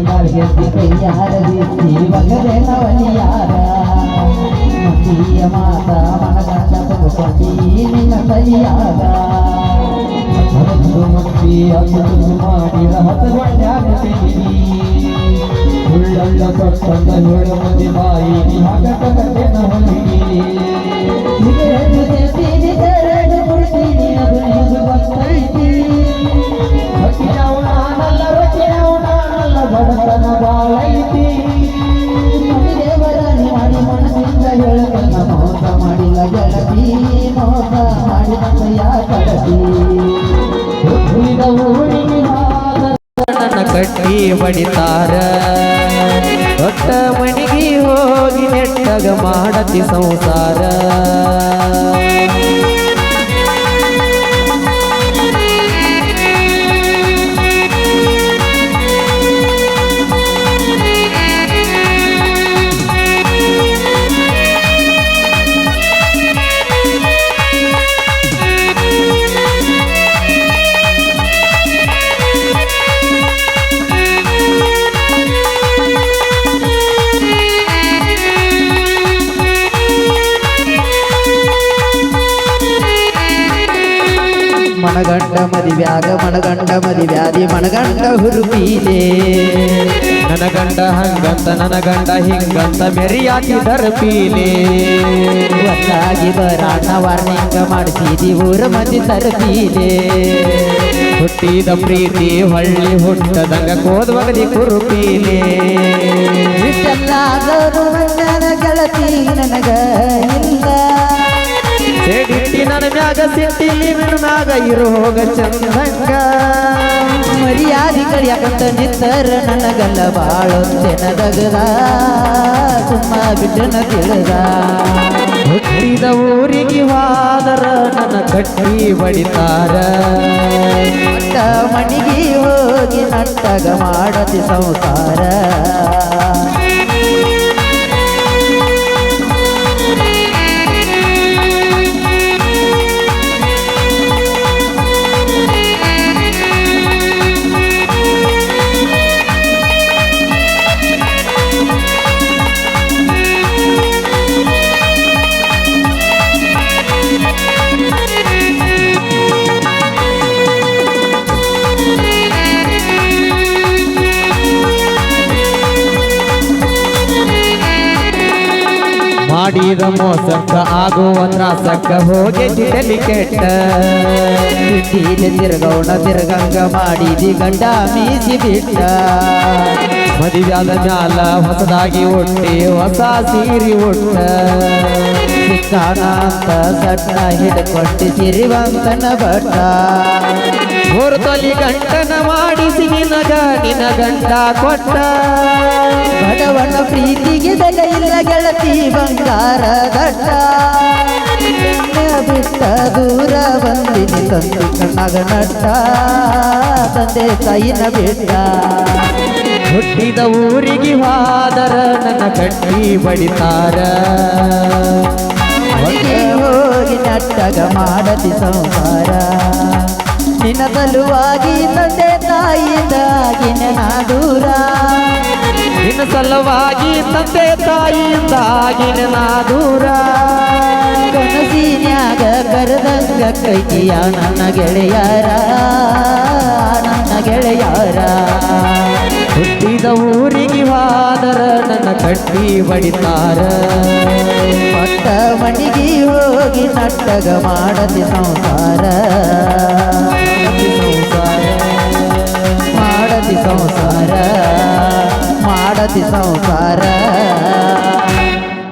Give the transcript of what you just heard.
ಕಾಲ್ಗೆತ್ತಿ ಕೈಯಾರ ಬೀಸಿ ಬಗದೆ ನವನಿಯಾರ ಮಂದಿಯ ಮಾತ ಮನಗಂಡ ತಗೊಂಡಿ ನಿನ್ನ ಕೈಯಾಗ ಮುಟ್ಟಿ ಅದು ಮಾಡಿ ಹತಗೊಂಡಾಗುತ್ತೀನಿ ಉಳ್ಳಳ್ಳ ಸೊಟ್ಟಂದ ಹೇಳು ಮಂದಿ ಬಾಯಿ ಹಾಕಟ್ಟೆನ ಹೊಲಿಗೆ ಕೊಡ್ತೀನಿ ಅದು ನಿನಗೆ ಗೊತ್ತೈತಿ ರೊಕ್ಕಿನವನಾನಲ್ಲ ಬಡತನ ಬಾಳೈತಿ ದೇವರಾಣಿ ಮಾಡಿ ಮನಸ್ಸಿಂದ ಹೇಳಕನ್ನ ಮೋಸ ಮಾಡಿಲ್ಲ ಗೆಳತಿ ಮೋಸ ಮಾಡಿದ ಯಾ ಕಳತಿ ಹುಟ್ಟಿದ ಊರಿಗೆ ನನ್ನ ಕಟ್ಟಿ ಬಡಿತಾರ ದೊಡ್ಡ ಮಣಿಗೆ ಹೋಗಿ ನೆಟ್ಟಗ ಮಾಡತಿ ಸಂಸಾರ ಮನಗಂಡ ಮದಿವ್ಯಾದಿ ಮನಗಂಡ ಹುರುಪೀಲೆ ನನ್ನ ಗಂಡ ಹಂಗಂತ ನನ್ನ ಗಂಡ ಹಿಂಗಂತ ಮೆರಿಯಾಗಿ ದರ್ಪೀಲೆ ಒಟ್ಟಾಗಿ ಬರಾಣ ವಾರ್ನಿಂಗ ಮಾಡಿಸಿದಿ ಊರ ಮಂದಿ ತರ್ಪೀಲೆ ಹುಟ್ಟಿದ ಪ್ರೀತಿ ಹೊಳ್ಳಿ ಹುಟ್ಟದಂಗ ಕೋದ್ವಗದಿ ಕುರುಪೀಲೆ ಇಷ್ಟೆಲ್ಲಾದರೂ ನನ್ನ ಗೆಳತಿ ನನಗ ಇಲ್ಲ ಸೇಡಿಟ್ಟಿ ನನ್ನ ಮ್ಯಾಗ ಸಿಟ್ಟಿಲಿ ಮಿಣು ಮ್ಯಾಗ ಇರೋ ಹೋಗ ಚಂದಂಗ ಮರ್ಯಾದಿ ಕಳಿಯಾಕಂತ ನಿಂತರ ನನಗಲ್ಲ ಬಾಳೊಂದೆನದಗದ ಸುಮ್ಮ ಬಿಟ್ಟನ ತಿಳಿದ ಹುಟ್ಟಿದ ಊರಿಗೆ ಹೋದರ ನನ್ನ ಕಟ್ಟಿ ಬಡಿತಾರ ಮಟ್ಟ ಮಣಿಗೆ ಹೋಗಿ ನಟ್ಟಗ ಮಾಡತಿ ಸಂಸಾರ ಮಾಡಿದ ಮೋಸಕ್ಕ ಆಗುವ ತ್ರಾಸಕ್ಕ ಹೋಗಿ ತಿರಲಿ ಕೆಟ್ಟ ತಿಂಡಿಲಿ ತಿರ್ಗೌಣ ತಿರ್ಗಂಗ ಮಾಡಿದಿ ಗಂಡ ಮೀಸಿ ಬಿಟ್ಟ ಮದುವ್ಯಾದ ಮ್ಯಾಲ ಹೊಸದಾಗಿ ಒಟ್ಟಿ ಹೊಸ ಸೀರಿ ಒಟ್ಟ ಸಿಕ್ಕಾನ ಅಂತ ಸಣ್ಣ ಹಿಡ್ಕೊಟ್ಟಿ ಸಿರಿವಂತನ ಬಟ್ಟ ಮೂರು ತೊಲಿ ಗಂಟನ ಮಾಡಿಸಿ ನಿನ ಗಂಡ ಕೊಟ್ಟ ಬಡವನ ಪ್ರೀತಿಗೆ ಬೆಲೆ ಇಲ್ಲ ಗೆಳತಿ ಬಂಗಾರ ದಟ್ಟ ಬಿಟ್ಟ ದೂರ ಬಂದಿನಿ ತಂದೆ ಕಣ್ಣಾಗ ನಟ್ಟ ತಂದೆ ತಾಯಿನ ಬಿಟ್ಟ ಹುಟ್ಟಿದ ಊರಿಗೆ ಹೋದರ ನನ್ನ ಕಟ್ಟಿ ಬಡಿತಾರ ಹೋಗಿ ನಟ್ಟಗ ಮಾಡತಿ ಸಂಸಾರ ನಿನ್ನ ಸಲುವಾಗಿ ತಂದೆ ತಾಯಿಯಿಂದಾಗಿನ ನಾ ದೂರ ನಿನ್ನ ಸಲುವಾಗಿ ತಂದೆ ತಾಯಿಯಿಂದಾಗಿನ ನಾ ದೂರ ಕನಸಿನ್ಯಾಗ ಕರೆದಂಗ ಕೈಕಿಯ ನನ್ನ ಗೆಳೆಯರ ಹುಟ್ಟಿದ ಊರಿಗೆ ಹೋದರ ನನ್ನ ಕಟ್ಟಿ ಬಡಿತಾರ ಪಟ್ಟ ಮಣಿಗೆ ಹೋಗಿ ನಟ್ಟಗ ಮಾಡತಿ ಸಂಸಾರ ಮಾಡತಿ ಸಂಸಾರ